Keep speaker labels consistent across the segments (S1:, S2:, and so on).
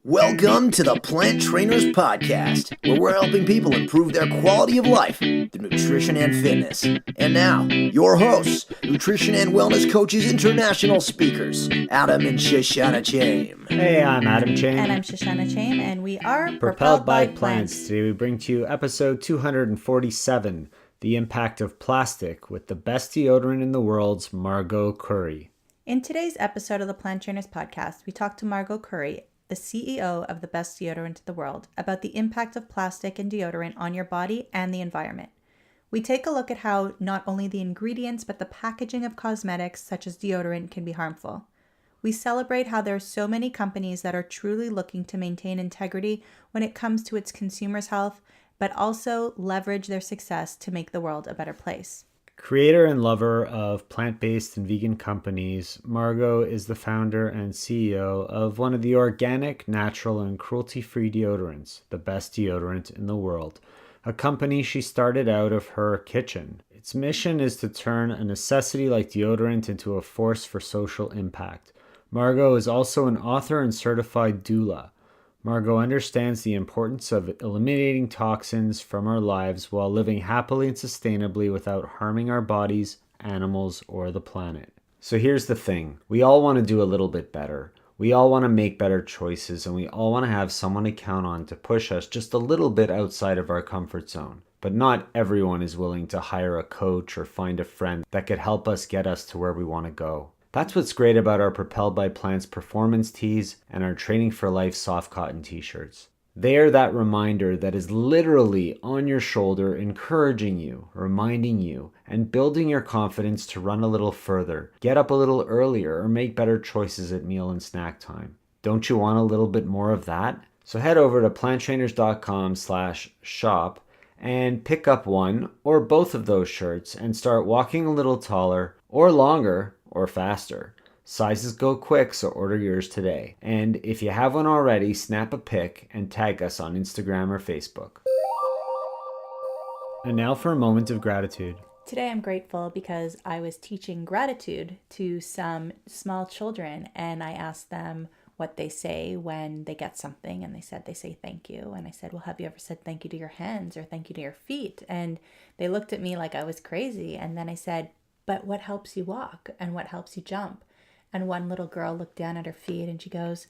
S1: Welcome to the Plant Trainers Podcast, where we're helping people improve their quality of life through nutrition and fitness. And now, your hosts, nutrition and wellness coaches, international speakers, Adam and Shoshana Chaim.
S2: Hey, I'm Adam Chaim.
S3: And I'm Shoshana Chaim, and we are
S2: Propelled by Plants. Today we bring to you episode 247, The Impact of Plastic, with the best deodorant in the world's Margaux Khoury.
S3: In today's episode of the Plant Trainers Podcast, we talk to Margaux Khoury, the CEO of the best deodorant in the world, about the impact of plastic and deodorant on your body and the environment. We take a look at how not only the ingredients but the packaging of cosmetics such as deodorant can be harmful. We celebrate how there are so many companies that are truly looking to maintain integrity when it comes to its consumers' health, but also leverage their success to make the world a better place.
S2: Creator and lover of plant-based and vegan companies, Margaux is the founder and CEO of one of the organic, natural, and cruelty-free deodorants, the best deodorant in the world, a company she started out of her kitchen. Its mission is to turn a necessity like deodorant into a force for social impact. Margaux is also an author and certified doula. Margaux understands the importance of eliminating toxins from our lives while living happily and sustainably without harming our bodies, animals, or the planet. So here's the thing. We all want to do a little bit better. We all want to make better choices, and we all want to have someone to count on to push us just a little bit outside of our comfort zone. But not everyone is willing to hire a coach or find a friend that could help us get us to where we want to go. That's what's great about our Propelled by Plants performance tees and our Training for Life soft cotton t-shirts. They are that reminder that is literally on your shoulder, encouraging you, reminding you, and building your confidence to run a little further, get up a little earlier, or make better choices at meal and snack time. Don't you want a little bit more of that? So head over to planttrainers.com/shop and pick up one or both of those shirts and start walking a little taller or longer or faster. Sizes go quick, so order yours today. And if you have one already, snap a pic and tag us on Instagram or Facebook. And now for a moment of gratitude.
S3: Today I'm grateful because I was teaching gratitude to some small children, and I asked them what they say when they get something, and they said they say thank you. And I said, well, have you ever said thank you to your hands or thank you to your feet? And they looked at me like I was crazy. And then I said, but what helps you walk and what helps you jump? And one little girl looked down at her feet and she goes,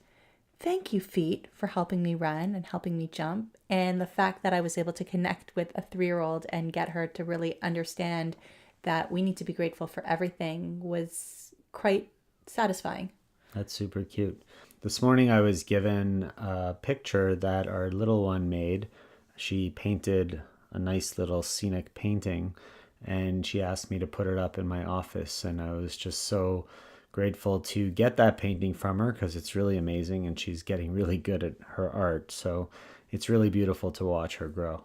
S3: thank you, feet, for helping me run and helping me jump. And the fact that I was able to connect with a 3-year-old and get her to really understand that we need to be grateful for everything was quite satisfying.
S2: That's super cute. This morning I was given a picture that our little one made. She painted a nice little scenic painting, and she asked me to put it up in my office, and I was just so grateful to get that painting from her because it's really amazing and she's getting really good at her art. So it's really beautiful to watch her grow.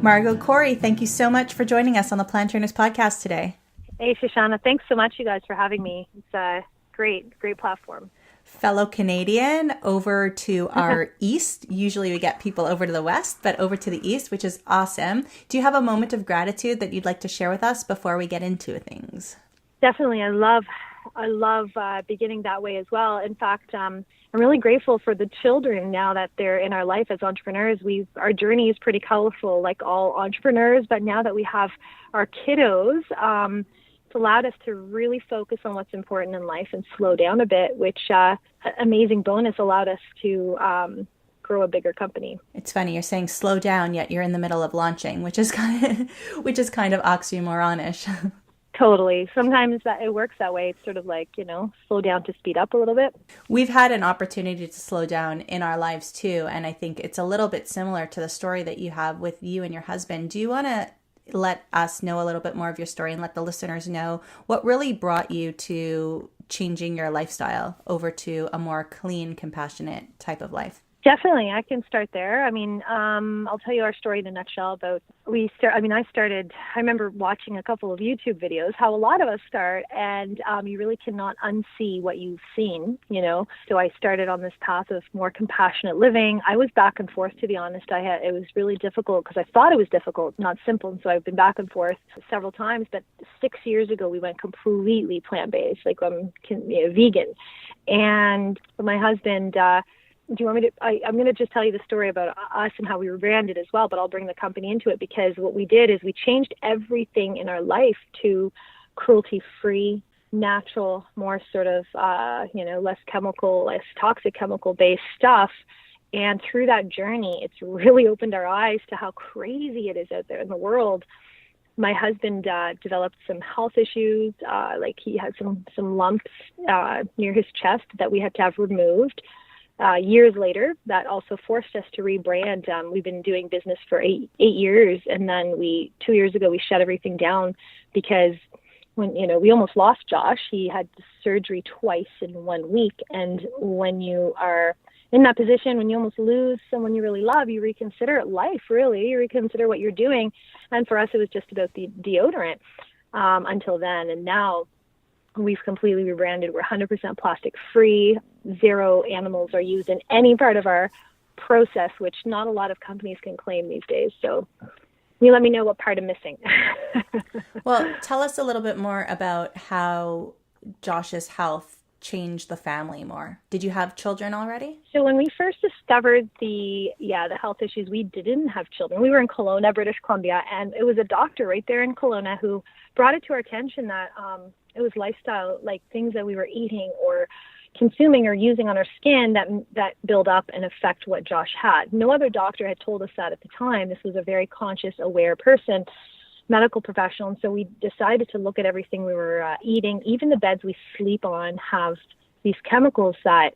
S3: Margaux Khoury, thank you so much for joining us on the Plant Trainers Podcast today.
S4: Hey, Shoshana, thanks so much, you guys, for having me. It's a great platform.
S3: Fellow Canadian over to our east. Usually we get people over to the west, but over to the east, which is awesome. Do you have a moment of gratitude that you'd like to share with us before we get into things?
S4: Definitely. I love beginning that way as well. In fact, I'm really grateful for the children now that they're in our life as entrepreneurs. Our journey is pretty colorful, like all entrepreneurs, but now that we have our kiddos, it's allowed us to really focus on what's important in life and slow down a bit, which amazing bonus allowed us to grow a bigger company.
S3: It's funny, you're saying slow down, yet you're in the middle of launching, which is kind of oxymoronish.
S4: Totally. Sometimes it works that way. It's sort of like, slow down to speed up a little bit.
S3: We've had an opportunity to slow down in our lives too, and I think it's a little bit similar to the story that you have with you and your husband. Do you want to let us know a little bit more of your story and let the listeners know what really brought you to changing your lifestyle over to a more clean, compassionate type of life?
S4: Definitely, I can start there. I mean, I'll tell you our story in a nutshell about I remember watching a couple of YouTube videos, how a lot of us start, and you really cannot unsee what you've seen, you know. So I started on this path of more compassionate living. I was back and forth, to be honest. It was really difficult because I thought it was difficult, not simple. And so I've been back and forth several times. But 6 years ago, we went completely plant-based, like vegan. And my husband, do you want me to, I'm going to just tell you the story about us and how we were branded as well, but I'll bring the company into it, because what we did is we changed everything in our life to cruelty-free, natural, more sort of, less chemical, less toxic chemical-based stuff. And through that journey, it's really opened our eyes to how crazy it is out there in the world. My husband developed some health issues, like he had some lumps near his chest that we had to have removed. Years later, that also forced us to rebrand. We've been doing business for eight years, and then 2 years ago we shut everything down because we almost lost Josh. He had surgery twice in 1 week, and when you are in that position, when you almost lose someone you really love, you reconsider life. Really, you reconsider what you're doing. And for us, it was just about the deodorant until then, and now we've completely rebranded. We're 100% plastic free. 0 animals are used in any part of our process, which not a lot of companies can claim these days. So you let me know what part I'm missing.
S3: Well, tell us a little bit more about how Josh's health changed the family more. Did you have children already?
S4: So when we first discovered the health issues, we didn't have children. We were in Kelowna, British Columbia, and it was a doctor right there in Kelowna who brought it to our attention that it was lifestyle, like things that we were eating or consuming or using on our skin that build up and affect what Josh had. No other doctor had told us that at the time. This was a very conscious, aware person, medical professional. And so we decided to look at everything we were eating. Even the beds we sleep on have these chemicals that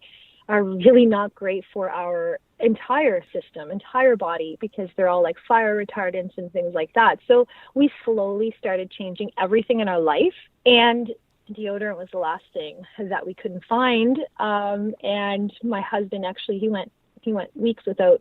S4: are really not great for our entire system, entire body, because they're all like fire retardants and things like that. So we slowly started changing everything in our life, and deodorant was the last thing that we couldn't find. And my husband actually, he went weeks without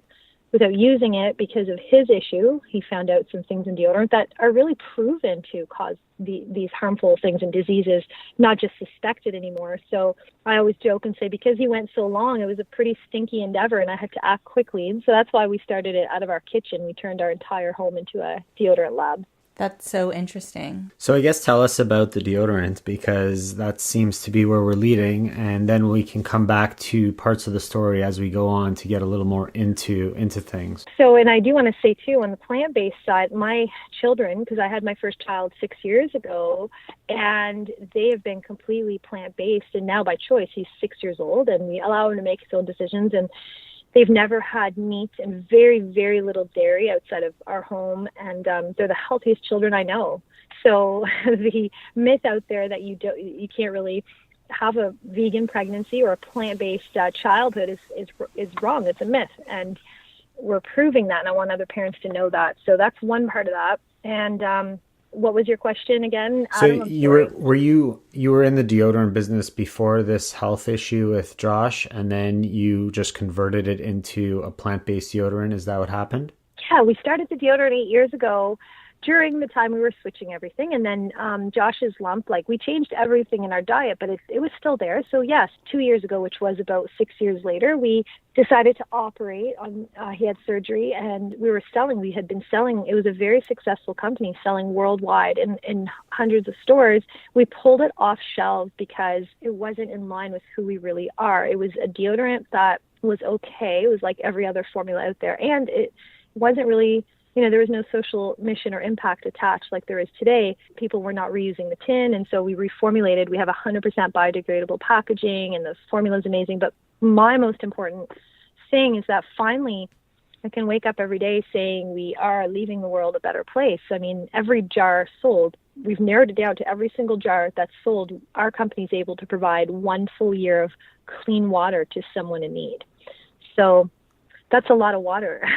S4: using it because of his issue. He found out some things in deodorant that are really proven to cause these harmful things and diseases, not just suspected anymore. So I always joke and say, because he went so long, it was a pretty stinky endeavor and I had to act quickly. And so that's why we started it out of our kitchen. We turned our entire home into a deodorant lab.
S3: That's so interesting.
S2: So I guess tell us about the deodorant, because that seems to be where we're leading, and then we can come back to parts of the story as we go on to get a little more into things.
S4: So, and I do want to say too, on the plant-based side, my children, because I had my first child 6 years ago, and they have been completely plant-based, and now by choice. He's 6 years old, and we allow him to make his own decisions, and they've never had meat and very, very little dairy outside of our home, and they're the healthiest children I know. So the myth out there that you can't really have a vegan pregnancy or a plant-based childhood is wrong. It's a myth, and we're proving that, and I want other parents to know that. So that's one part of that. And what was your question again, Adam?
S2: So you were in the deodorant business before this health issue with Josh, and then you just converted it into a plant-based deodorant. Is that what happened?
S4: Yeah, we started the deodorant 8 years ago during the time we were switching everything. And then Josh's lump, like we changed everything in our diet, but it was still there. So yes, 2 years ago, which was about 6 years later, we decided to operate on, he had surgery, and we had been selling, it was a very successful company selling worldwide in hundreds of stores. We pulled it off shelves because it wasn't in line with who we really are. It was a deodorant that was okay. It was like every other formula out there. And it wasn't really, there was no social mission or impact attached like there is today. People were not reusing the tin, and so we reformulated. We have 100% biodegradable packaging, and the formula is amazing. But my most important thing is that finally I can wake up every day saying we are leaving the world a better place. I mean, every jar sold, we've narrowed it down to every single jar that's sold. Our company is able to provide 1 full year of clean water to someone in need. So that's a lot of water.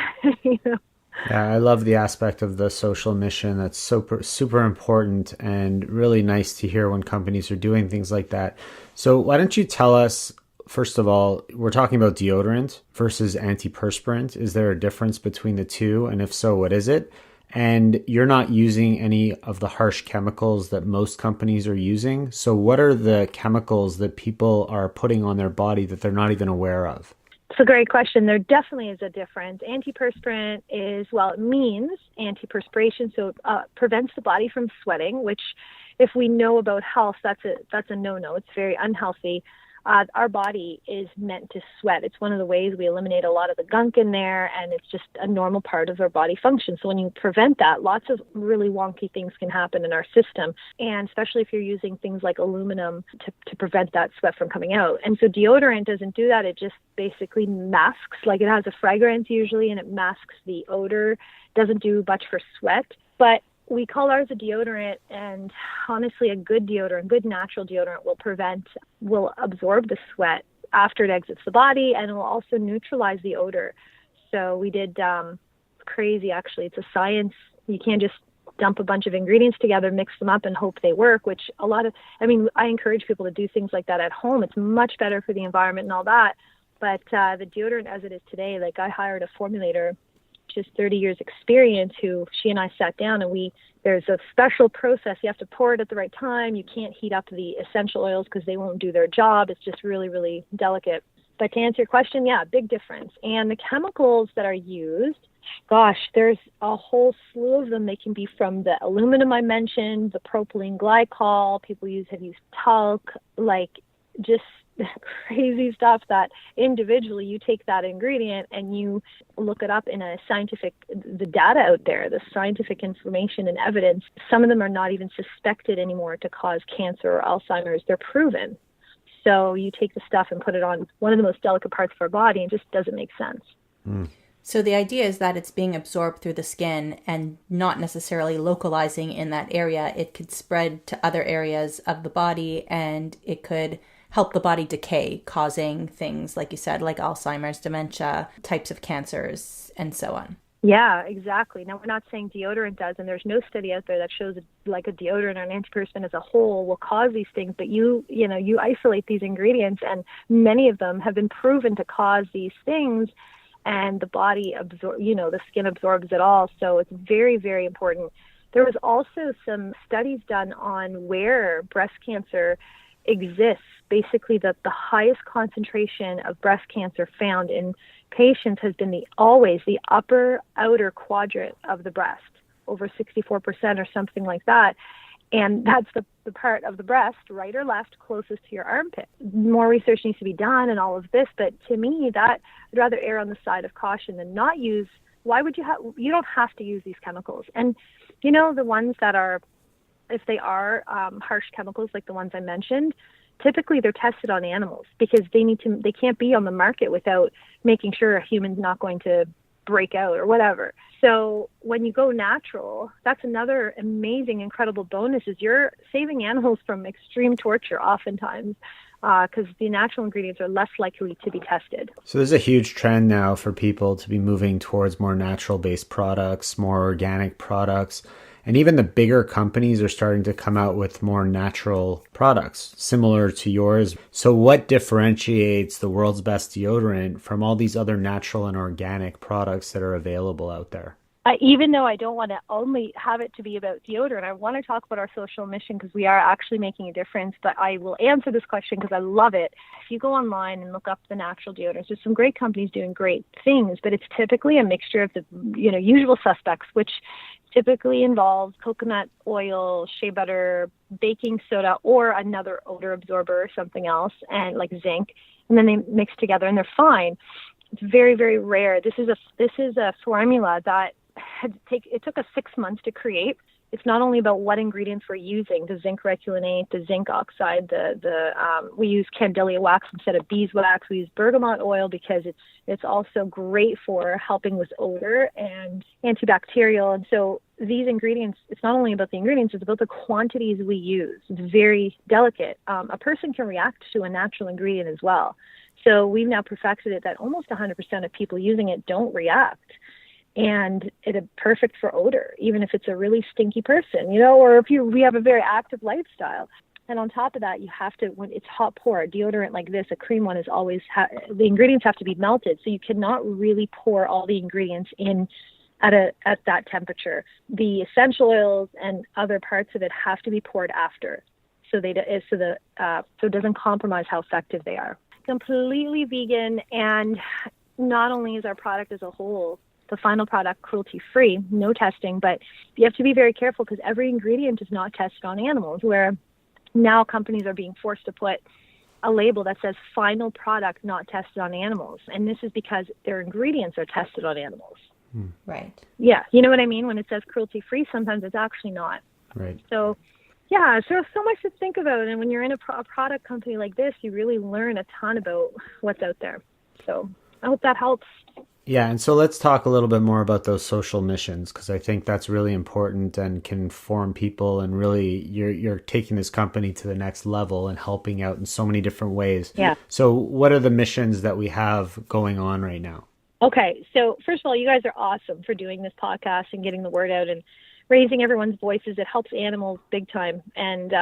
S2: Yeah, I love the aspect of the social mission. That's super important, and really nice to hear when companies are doing things like that. So why don't you tell us first of all, we're talking about deodorant versus antiperspirant. Is there a difference between the two? And if so, what is it? And you're not using any of the harsh chemicals that most companies are using. So what are the chemicals that people are putting on their body that they're not even aware of?
S4: It's a great question. There definitely is a difference. Antiperspirant is, well, it means antiperspiration, so it prevents the body from sweating, which if we know about health, that's a no-no. It's very unhealthy. Our body is meant to sweat. It's one of the ways we eliminate a lot of the gunk in there, and it's just a normal part of our body function. So when you prevent that, lots of really wonky things can happen in our system, and especially if you're using things like aluminum to prevent that sweat from coming out. And so deodorant doesn't do that. It just basically masks, like it has a fragrance usually, and it masks the odor. Doesn't do much for sweat, but we call ours a deodorant, and honestly, a good deodorant, good natural deodorant will absorb the sweat after it exits the body, and it will also neutralize the odor. So we did crazy, actually. It's a science. You can't just dump a bunch of ingredients together, mix them up, and hope they work, which I encourage people to do things like that at home. It's much better for the environment and all that. But the deodorant as it is today, like I hired a formulator, just 30 years experience, who she and I sat down, and there's a special process. You have to pour it at the right time. You can't heat up the essential oils because they won't do their job. It's just really, really delicate. But to answer your question, yeah, big difference. And the chemicals that are used, gosh, there's a whole slew of them. They can be from the aluminum I mentioned, the propylene glycol. People have used talc, like just crazy stuff that individually you take that ingredient and you look it up in the data out there, the scientific information and evidence. Some of them are not even suspected anymore to cause cancer or Alzheimer's. They're proven. So you take the stuff and put it on one of the most delicate parts of our body, and it just doesn't make sense.
S3: So the idea is that it's being absorbed through the skin and not necessarily localizing in that area. It could spread to other areas of the body, and it could help the body decay, causing things, like you said, like Alzheimer's, dementia, types of cancers, and so on.
S4: Yeah, exactly. Now, we're not saying deodorant does, and there's no study out there that shows like a deodorant or an antiperspirant as a whole will cause these things, but you isolate these ingredients, and many of them have been proven to cause these things, and the body the skin absorbs it all. So it's very, very important. There was also some studies done on where breast cancer exists. Basically, the highest concentration of breast cancer found in patients has been always the upper outer quadrant of the breast, over 64% or something like that. And that's the part of the breast, right or left, closest to your armpit. More research needs to be done and all of this, but to me, I'd rather err on the side of caution than not use. Why would you don't have to use these chemicals. And the ones that are, if they are harsh chemicals like the ones I mentioned, typically they're tested on animals because they can't be on the market without making sure a human's not going to break out or whatever. So when you go natural, that's another amazing, incredible bonus, is you're saving animals from extreme torture oftentimes, because the natural ingredients are less likely to be tested.
S2: So there's a huge trend now for people to be moving towards more natural-based products, more organic products. And even the bigger companies are starting to come out with more natural products, similar to yours. So what differentiates the world's best deodorant from all these other natural and organic products that are available out there?
S4: Even though I don't want to only have it to be about deodorant, I want to talk about our social mission because we are actually making a difference. But I will answer this question because I love it. If you go online and look up the natural deodorants, there's some great companies doing great things, but it's typically a mixture of the usual suspects, which typically involves coconut oil, shea butter, baking soda, or another odor absorber or something else, and like zinc, and then they mix together and they're fine. It's very, very rare. This is a formula that it took us 6 months to create. It's not only about what ingredients we're using, the zinc reculinate, the zinc oxide, we use candelia wax instead of beeswax. We use bergamot oil because it's also great for helping with odor and antibacterial. And so these ingredients, it's not only about the ingredients, it's about the quantities we use. It's very delicate. A person can react to a natural ingredient as well. So we've now perfected it that almost 100% of people using it don't react. And it's perfect for odor, even if it's a really stinky person, or if we have a very active lifestyle. And on top of that, you have to, when it's hot pour, deodorant like this, a cream one is always, the ingredients have to be melted. So you cannot really pour all the ingredients in at that temperature. The essential oils and other parts of it have to be poured after. So it doesn't compromise how effective they are. Completely vegan, and not only is our product as a whole, the final product, cruelty-free, no testing, but you have to be very careful because every ingredient is not tested on animals, where now companies are being forced to put a label that says final product not tested on animals. And this is because their ingredients are tested on animals.
S3: Right.
S4: Yeah, you know what I mean? When it says cruelty-free, sometimes it's actually not.
S2: Right.
S4: So, yeah, so much to think about. And when you're in a product company like this, you really learn a ton about what's out there. So I hope that helps.
S2: Yeah, and so let's talk a little bit more about those social missions, because I think that's really important and can form people, and really you're taking this company to the next level and helping out in so many different ways.
S4: Yeah.
S2: So what are the missions that we have going on right now?
S4: Okay, so first of all, you guys are awesome for doing this podcast and getting the word out and raising everyone's voices. It helps animals big time and,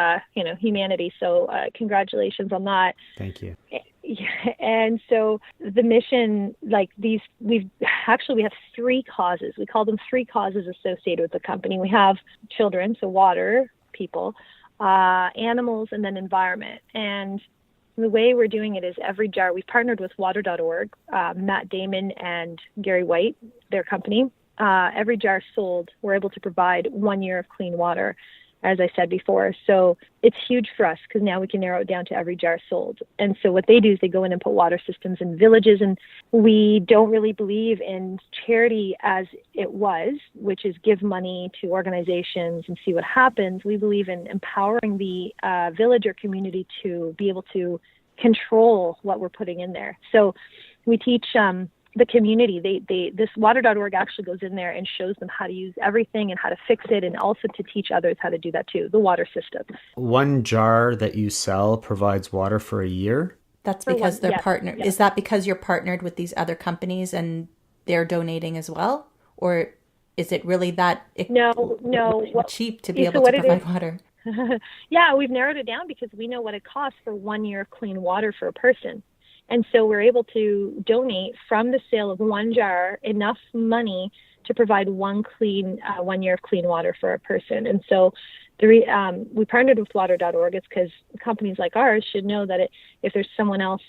S4: humanity. So congratulations on that.
S2: Thank you.
S4: And so the mission, we have 3 causes. We call them 3 causes associated with the company. We have children, so water, people, animals, and then environment. And the way we're doing it is every jar. We've partnered with water.org, Matt Damon and Gary White, their company. Every jar sold, we're able to provide 1 year of clean water, as I said before. So it's huge for us because now we can narrow it down to every jar sold. And so what they do is they go in and put water systems in villages. And we don't really believe in charity as it was, which is give money to organizations and see what happens. We believe in empowering the village or community to be able to control what we're putting in there. So we teach the community. This water.org actually goes in there and shows them how to use everything and how to fix it, and also to teach others how to do that too, the water system. 1
S2: jar that you sell provides water for a year?
S3: That's because they're partnered. Is that because you're partnered with these other companies and they're donating as well? Or is it really that cheap to be able to provide water?
S4: Yeah, we've narrowed it down because we know what it costs for 1 year of clean water for a person. And so we're able to donate from the sale of 1 jar enough money to provide 1 year of clean water for a person. And so we partnered with water.org. It's because companies like ours should know that if there's someone else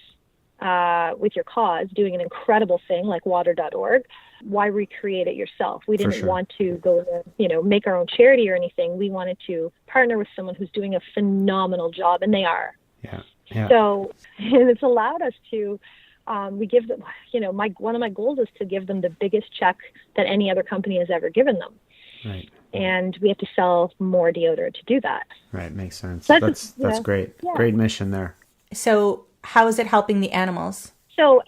S4: with your cause doing an incredible thing like water.org, why recreate it yourself? We didn't want to go make our own charity or anything. We wanted to partner with someone who's doing a phenomenal job, and they are.
S2: Yeah. Yeah.
S4: So it's allowed us to, we give them, one of my goals is to give them the biggest check that any other company has ever given them.
S2: Right.
S4: And we have to sell more deodorant to do that.
S2: Right. Makes sense.
S4: So
S2: that's great. Yeah. Great mission there.
S3: So how is it helping the animals?
S4: So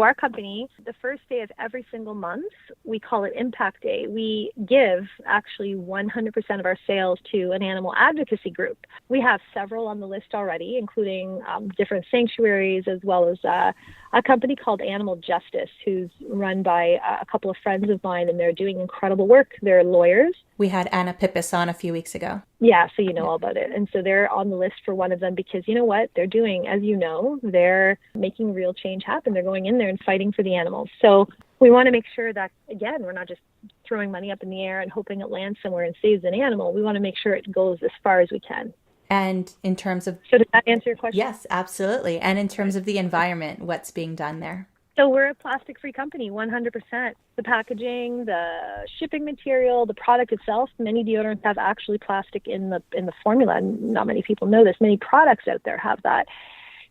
S4: our company, the first day of every single month, we call it Impact Day. We give actually 100% of our sales to an animal advocacy group. We have several on the list already, including different sanctuaries, as well as a company called Animal Justice, who's run by a couple of friends of mine, and they're doing incredible work. They're lawyers.
S3: We had Anna Pippis on a few weeks ago.
S4: Yeah, so you know all about it. And so they're on the list for one of them because you know what? They're doing, as you know, they're making real change happen. They're going in there and fighting for the animals. So we want to make sure that, again, we're not just throwing money up in the air and hoping it lands somewhere and saves an animal. We want to make sure it goes as far as we can.
S3: And in terms of...
S4: So does that answer your question?
S3: Yes, absolutely. And in terms of the environment, what's being done there?
S4: So we're a plastic-free company, 100%. The packaging, the shipping material, the product itself, many deodorants have actually plastic in the formula. Not many people know this. Many products out there have that.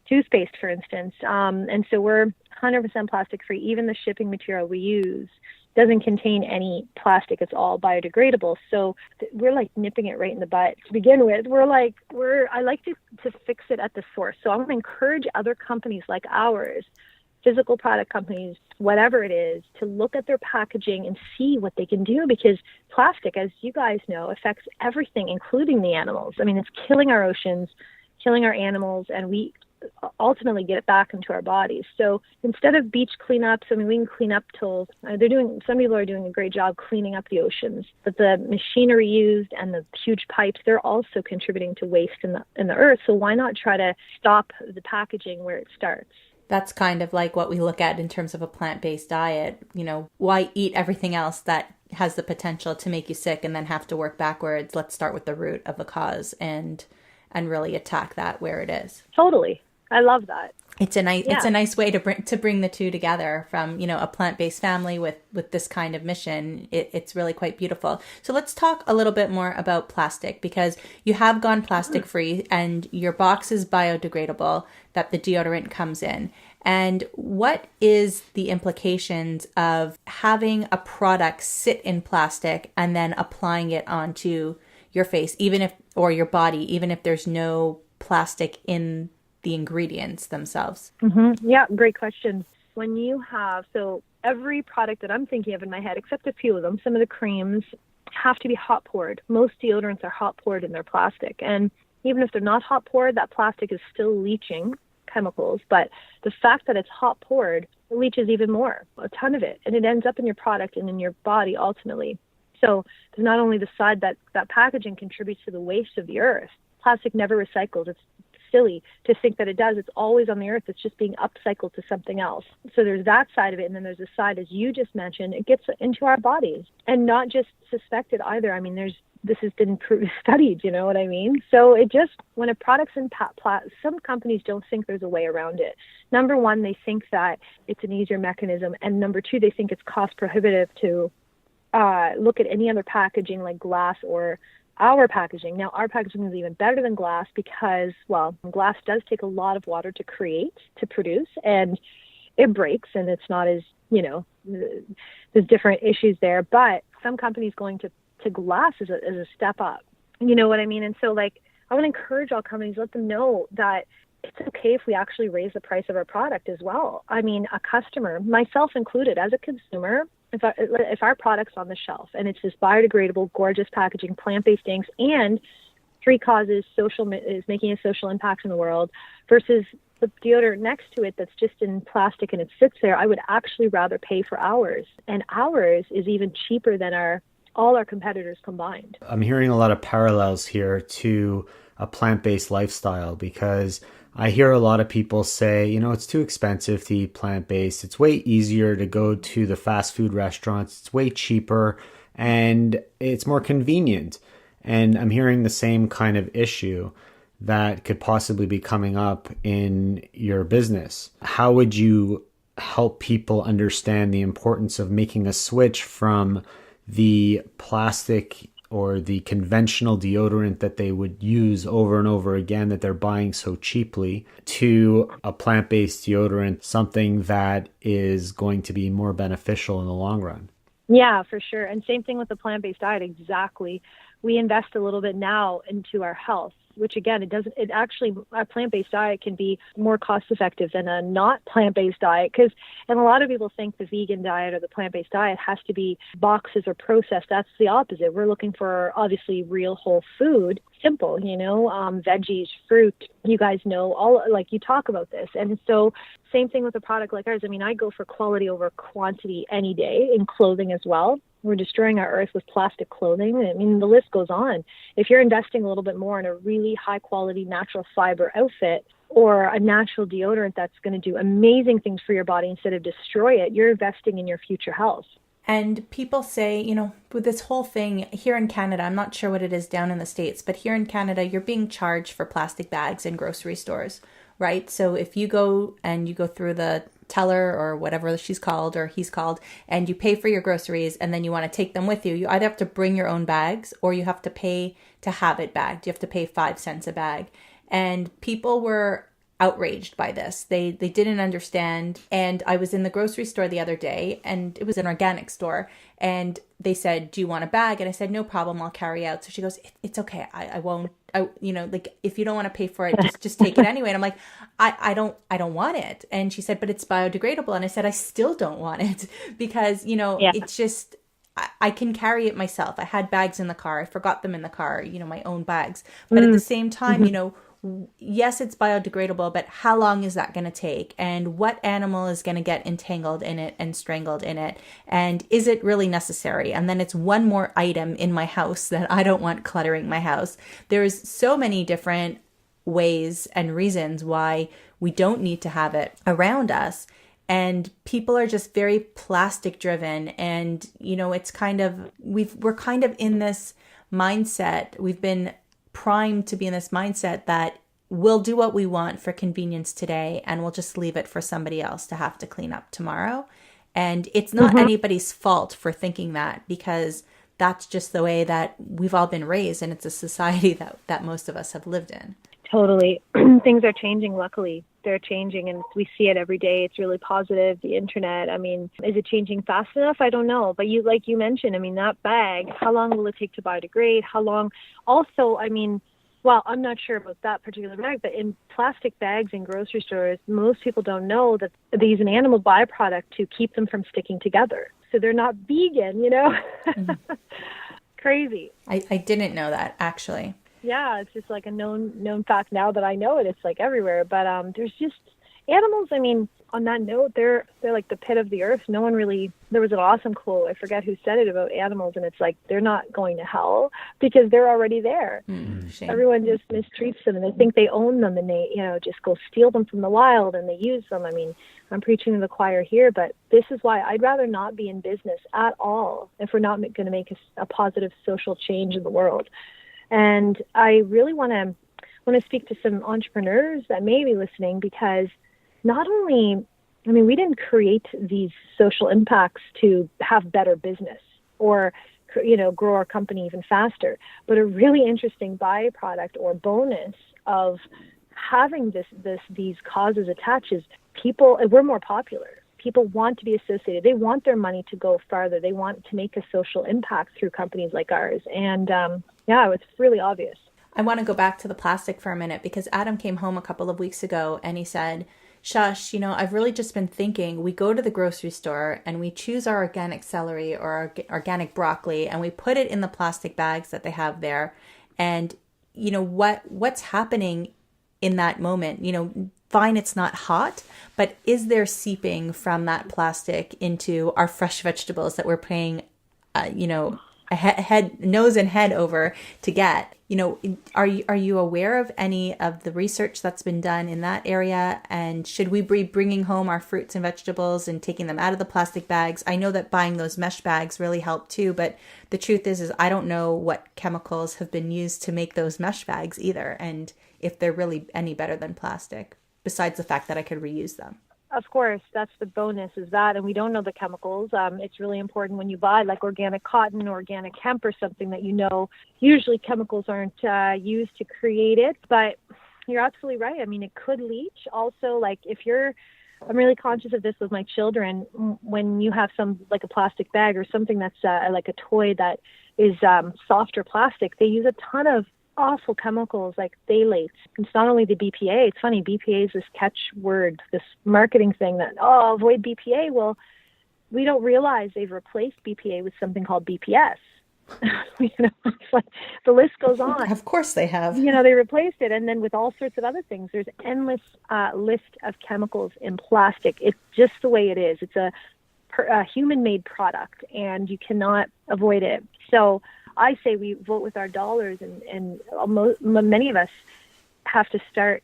S4: Toothpaste, for instance. And so we're 100% plastic-free. Even the shipping material we use doesn't contain any plastic. It's all biodegradable. So we're like nipping it right in the butt to begin with. I like to fix it at the source. So I want to encourage other companies like ours, physical product companies, whatever it is, to look at their packaging and see what they can do, because plastic, as you guys know, affects everything, including the animals. I mean, it's killing our oceans, killing our animals, and we ultimately get it back into our bodies. So instead of beach cleanups, I mean, we can clean up till some people are doing a great job cleaning up the oceans, but the machinery used and the huge pipes, they're also contributing to waste in the earth. So why not try to stop the packaging where it starts?
S3: That's kind of like what we look at in terms of a plant-based diet. Why eat everything else that has the potential to make you sick and then have to work backwards? Let's start with the root of the cause and really attack that where it is.
S4: Totally. I love that.
S3: It's a nice way to bring the two together from, a plant-based family with this kind of mission. It's really quite beautiful. So let's talk a little bit more about plastic, because you have gone plastic free and your box is biodegradable that the deodorant comes in. And what is the implications of having a product sit in plastic and then applying it onto your face, or your body, even if there's no plastic in the ingredients themselves?
S4: Mm-hmm. Yeah, great question. When you have, so every product that I'm thinking of in my head, except a few of them, some of the creams have to be hot poured. Most deodorants are hot poured in their plastic. And even if they're not hot poured, that plastic is still leaching chemicals. But the fact that it's hot poured, it leaches even more, a ton of it. And it ends up in your product and in your body ultimately. So there's not only the side that packaging contributes to the waste of the earth. Plastic never recycles. It's silly to think that it does. It's always on the earth. It's just being upcycled to something else. So there's that side of it. And then there's the side, as you just mentioned, it gets into our bodies, and not just suspected either. I mean, this has been studied, you know what I mean? So when a product's in some companies don't think there's a way around it. Number one, they think that it's an easier mechanism. And number two, they think it's cost prohibitive to look at any other packaging like glass or our packaging. Now, our packaging is even better than glass because, well, glass does take a lot of water to produce, and it breaks, and it's not as, there's different issues there. But some companies going to glass is a step up. You know what I mean? And so, I want to encourage all companies, let them know that it's okay if we actually raise the price of our product as well. I mean, a customer, myself included, as a consumer, if our product's on the shelf and it's this biodegradable, gorgeous packaging, plant-based inks, and 3 causes is making a social impact in the world, versus the deodorant next to it that's just in plastic and it sits there, I would actually rather pay for ours. And ours is even cheaper than all our competitors combined.
S2: I'm hearing a lot of parallels here to a plant-based lifestyle, because I hear a lot of people say, it's too expensive to eat plant-based. It's way easier to go to the fast food restaurants. It's way cheaper and it's more convenient. And I'm hearing the same kind of issue that could possibly be coming up in your business. How would you help people understand the importance of making a switch from the plastic or the conventional deodorant that they would use over and over again that they're buying so cheaply to a plant-based deodorant, something that is going to be more beneficial in the long run?
S4: Yeah, for sure. And same thing with the plant-based diet. Exactly. We invest a little bit now into our health, which again, a plant-based diet can be more cost effective than a not plant-based diet. And a lot of people think the vegan diet or the plant-based diet has to be boxes or processed. That's the opposite. We're looking for obviously real whole food, simple, veggies, fruit. You guys know you talk about this. And so same thing with a product like ours. I mean, I go for quality over quantity any day, in clothing as well. We're destroying our earth with plastic clothing. I mean, the list goes on. If you're investing a little bit more in a really high quality natural fiber outfit or a natural deodorant that's going to do amazing things for your body instead of destroy it, you're investing in your future health.
S3: And people say, with this whole thing here in Canada, I'm not sure what it is down in the States, but here in Canada, you're being charged for plastic bags in grocery stores, right? So if you go through the teller or whatever she's called or he's called, and you pay for your groceries and then you want to take them with you, you either have to bring your own bags or you have to pay to have it bagged. You have to pay 5 cents a bag. And people were outraged by this. They didn't understand. And I was in the grocery store the other day, and it was an organic store, and they said, "Do you want a bag?" And I said, "No problem, I'll carry out." So she goes, "It's okay. I won't. If you don't want to pay for it, just take it anyway." And I'm like, I don't want it. And she said, "But it's biodegradable." And I said, "I still don't want it because, It's just, I can carry it myself. I had bags in the car. I forgot them in the car, my own bags. But at the same time, yes, it's biodegradable, but how long is that going to take? And what animal is going to get entangled in it and strangled in it? And is it really necessary? And then it's one more item in my house that I don't want cluttering my house. There's so many different ways and reasons why we don't need to have it around us. And people are just very plastic driven. And, it's kind of, we're kind of in this mindset. We've been primed to be in this mindset that we'll do what we want for convenience today and we'll just leave it for somebody else to have to clean up tomorrow. And it's not anybody's fault for thinking that, because that's just the way that we've all been raised, and it's a society that most of us have lived in.
S4: Totally. Things are changing, luckily. They're changing, and we see it every day. It's really positive. The internet, is it changing fast enough? I don't know. But like you mentioned, that bag, how long will it take to biodegrade? How long? Also, well, I'm not sure about that particular bag, but in plastic bags in grocery stores, most people don't know that they use an animal byproduct to keep them from sticking together. So they're not vegan, Mm-hmm. Crazy.
S3: I didn't know that, actually.
S4: Yeah, it's just like a known fact now that I know it. It's like everywhere. But there's just animals. On that note, they're like the pit of the earth. No one really. There was an awesome quote. I forget who said it about animals, and it's like they're not going to hell because they're already there.
S3: Shame.
S4: Everyone just mistreats them, and they think they own them, and they just go steal them from the wild and they use them. I'm preaching to the choir here, but this is why I'd rather not be in business at all if we're not going to make a positive social change in the world. And I really want to speak to some entrepreneurs that may be listening, because not only, we didn't create these social impacts to have better business or, grow our company even faster, but a really interesting byproduct or bonus of having these causes attached is we're more popular. People want to be associated. They want their money to go farther. They want to make a social impact through companies like ours. And it's really obvious.
S3: I want to go back to the plastic for a minute, because Adam came home a couple of weeks ago and he said, Shush, I've really just been thinking, we go to the grocery store and we choose our organic celery or our organic broccoli and we put it in the plastic bags that they have there. And, what's happening in that moment? Fine, it's not hot, but is there seeping from that plastic into our fresh vegetables that we're paying, nose and head over to get? Are you aware of any of the research that's been done in that area? And should we be bringing home our fruits and vegetables and taking them out of the plastic bags? I know that buying those mesh bags really helped too, but the truth is I don't know what chemicals have been used to make those mesh bags either, and if they're really any better than plastic, besides the fact that I could reuse them.
S4: Of course, that's the bonus, is that, and we don't know the chemicals. It's really important when you buy like organic cotton or organic hemp or something that usually chemicals aren't used to create it, but you're absolutely right. It could leach. Also, like I'm really conscious of this with my children. When you have like a plastic bag or something that's like a toy that is softer plastic, they use a ton of awful chemicals like phthalates. It's not only the BPA. It's funny, BPA is this catchword, this marketing thing that, avoid BPA. Well, we don't realize they've replaced BPA with something called BPS. It's like the list goes on.
S3: Of course they have.
S4: They replaced it. And then with all sorts of other things, there's an endless list of chemicals in plastic. It's just the way it is. It's a human-made product, and you cannot avoid it. So I say we vote with our dollars, and many of us have to start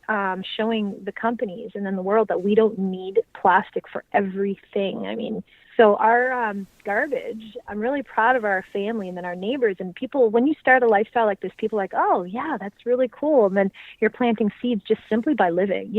S4: showing the companies and then the world that we don't need plastic for everything. So our garbage, I'm really proud of our family and then our neighbors and people. When you start a lifestyle like this, people are like, oh yeah, that's really cool. And then you're planting seeds just simply by living.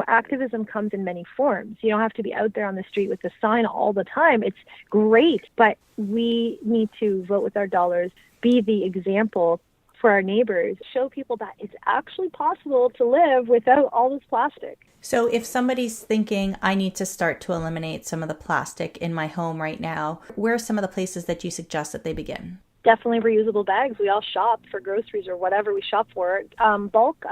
S4: Activism comes in many forms. You don't have to be out there on the street with a sign all the time. It's great, but we need to vote with our dollars, be the example for our neighbors, show people that it's actually possible to live without all this plastic.
S3: So if somebody's thinking, I need to start to eliminate some of the plastic in my home right now, where are some of the places that you suggest that they begin?
S4: Definitely reusable bags. We all shop for groceries or whatever we shop for. Bulk,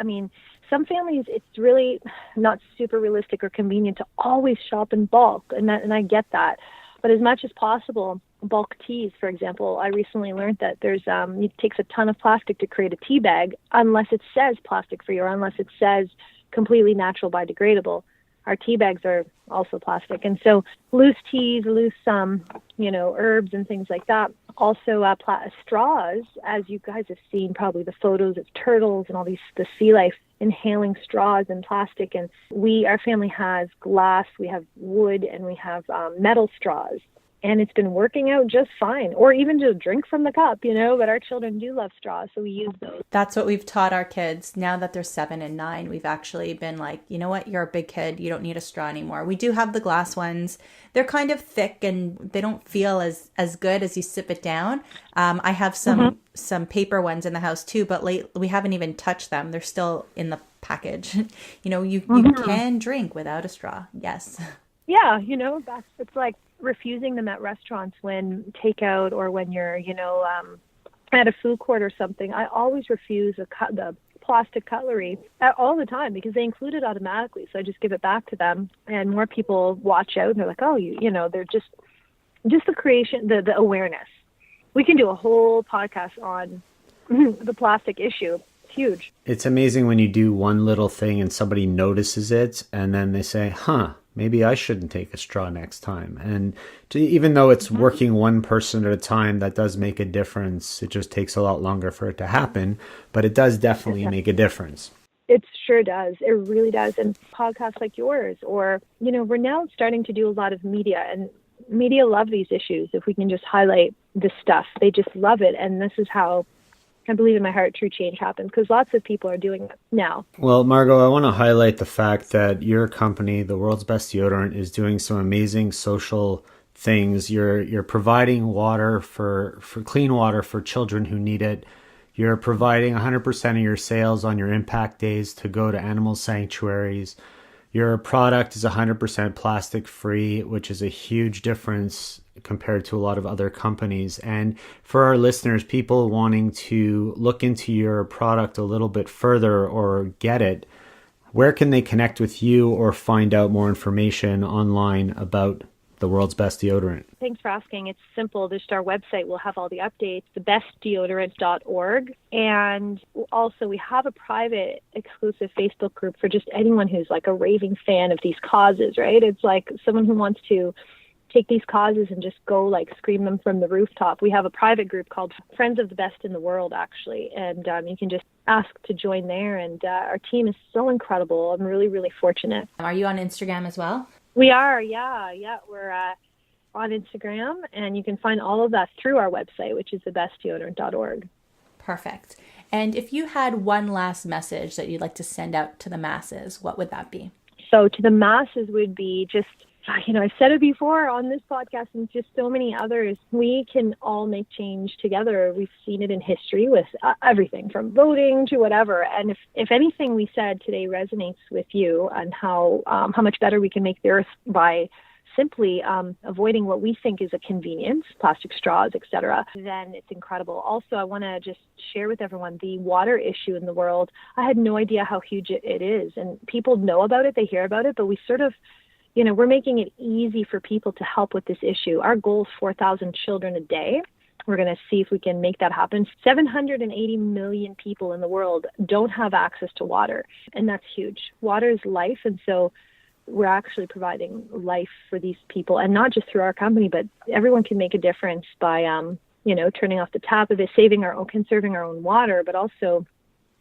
S4: some families, it's really not super realistic or convenient to always shop in bulk, and I get that. But as much as possible, bulk teas, for example. I recently learned that it takes a ton of plastic to create a tea bag unless it says plastic free or unless it says completely natural biodegradable. Our tea bags are also plastic. And so loose teas, loose, herbs and things like that. Also straws, as you guys have seen probably the photos of turtles and all the sea life inhaling straws and plastic. And our family has glass, we have wood, and we have metal straws. And it's been working out just fine. Or even just drink from the cup, but our children do love straws, so we use those.
S3: That's what we've taught our kids. Now that they're 7 and 9, we've actually been like, you know what, you're a big kid. You don't need a straw anymore. We do have the glass ones. They're kind of thick and they don't feel as good as you sip it down. I have some paper ones in the house too, but we haven't even touched them. They're still in the package. You can drink without a straw. Yes.
S4: Yeah, it's like refusing them at restaurants when takeout or when you're, at a food court or something. I always refuse the plastic cutlery all the time because they include it automatically. So I just give it back to them, and more people watch out and they're like, oh, they're just the creation, the awareness. We can do a whole podcast on the plastic issue. It's huge.
S2: It's amazing when you do one little thing and somebody notices it and then they say, maybe I shouldn't take a straw next time. And even though it's working one person at a time, that does make a difference. It just takes a lot longer for it to happen, but it does definitely make a difference.
S4: It sure does. It really does. And podcasts like yours, or, we're now starting to do a lot of media, and media love these issues. If we can just highlight this stuff, they just love it. And this is how I believe in my heart true change happens, because lots of people are doing it now.
S2: Well, Margaux, I want to highlight the fact that your company, the World's Best Deodorant, is doing some amazing social things. You're providing water for clean water for children who need it. You're providing 100% of your sales on your impact days to go to animal sanctuaries. Your product is 100% plastic free, which is a huge difference compared to a lot of other companies. And for our listeners, people wanting to look into your product a little bit further or get it, where can they connect with you or find out more information online about the World's Best Deodorant?
S4: Thanks for asking. It's simple. Just our website will have all the updates, thebestdeodorant.org. And also we have a private exclusive Facebook group for just anyone who's like a raving fan of these causes, right? It's like someone who wants to take these causes and just go like scream them from the rooftop. We have a private group called Friends of the Best in the World, actually. And you can just ask to join there. And our team is so incredible. I'm really, really fortunate.
S3: Are you on Instagram as well?
S4: We are, yeah. We're on Instagram, and you can find all of that through our website, which is thebestdeodorant.org.
S3: Perfect. And if you had one last message that you'd like to send out to the masses, what would that be?
S4: So to the masses would be just, I've said it before on this podcast and just so many others, we can all make change together. We've seen it in history with everything from voting to whatever. And if anything we said today resonates with you and how much better we can make the earth by simply avoiding what we think is a convenience, plastic straws, etc., then it's incredible. Also, I want to just share with everyone the water issue in the world. I had no idea how huge it is. And people know about it, they hear about it, but we sort of, we're making it easy for people to help with this issue. Our goal is 4,000 children a day. We're going to see if we can make that happen. 780 million people in the world don't have access to water, and that's huge. Water is life, and so we're actually providing life for these people, and not just through our company, but everyone can make a difference by, turning off the tap of it, conserving our own water, but also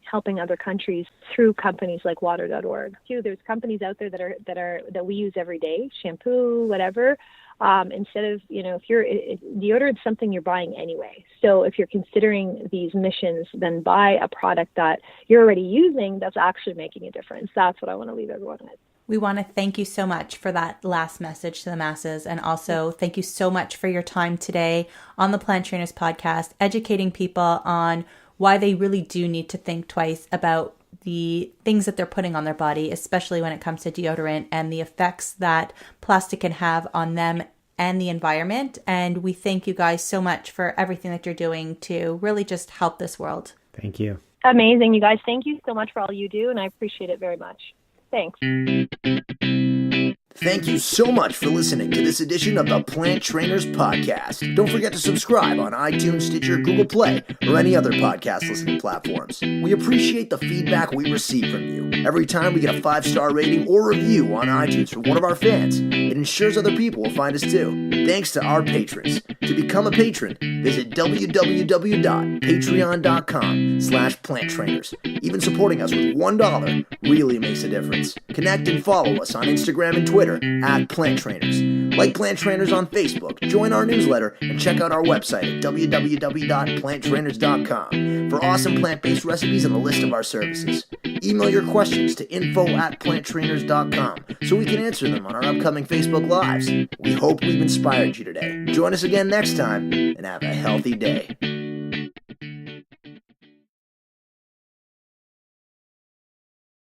S4: helping other countries through companies like water.org. There's companies out there that we use every day, shampoo, whatever. Instead of, deodorant is something you're buying anyway. So if you're considering these missions, then buy a product that you're already using that's actually making a difference. That's what I want to leave everyone with.
S3: We want to thank you so much for that last message to the masses. And also thank you so much for your time today on the Plant Trainers podcast, educating people on why they really do need to think twice about the things that they're putting on their body, especially when it comes to deodorant and the effects that plastic can have on them and the environment. And we thank you guys so much for everything that you're doing to really just help this world.
S2: Thank you.
S4: Amazing, you guys. Thank you so much for all you do, and I appreciate it very much. Thanks.
S1: Thank you so much for listening to this edition of the Plant Trainers Podcast. Don't forget to subscribe on iTunes, Stitcher, Google Play, or any other podcast listening platforms. We appreciate the feedback we receive from you. Every time we get a 5-star rating or review on iTunes from one of our fans, it ensures other people will find us too. Thanks to our patrons. To become a patron, visit www.patreon.com/planttrainers. Even supporting us with $1 really makes a difference. Connect and follow us on Instagram and Twitter @PlantTrainers. Like Plant Trainers on Facebook, join our newsletter, and check out our website at www.planttrainers.com for awesome plant-based recipes and a list of our services. Email your questions to info@planttrainers.com so we can answer them on our upcoming Facebook Lives. We hope we've inspired you today. Join us again next time and have a healthy day.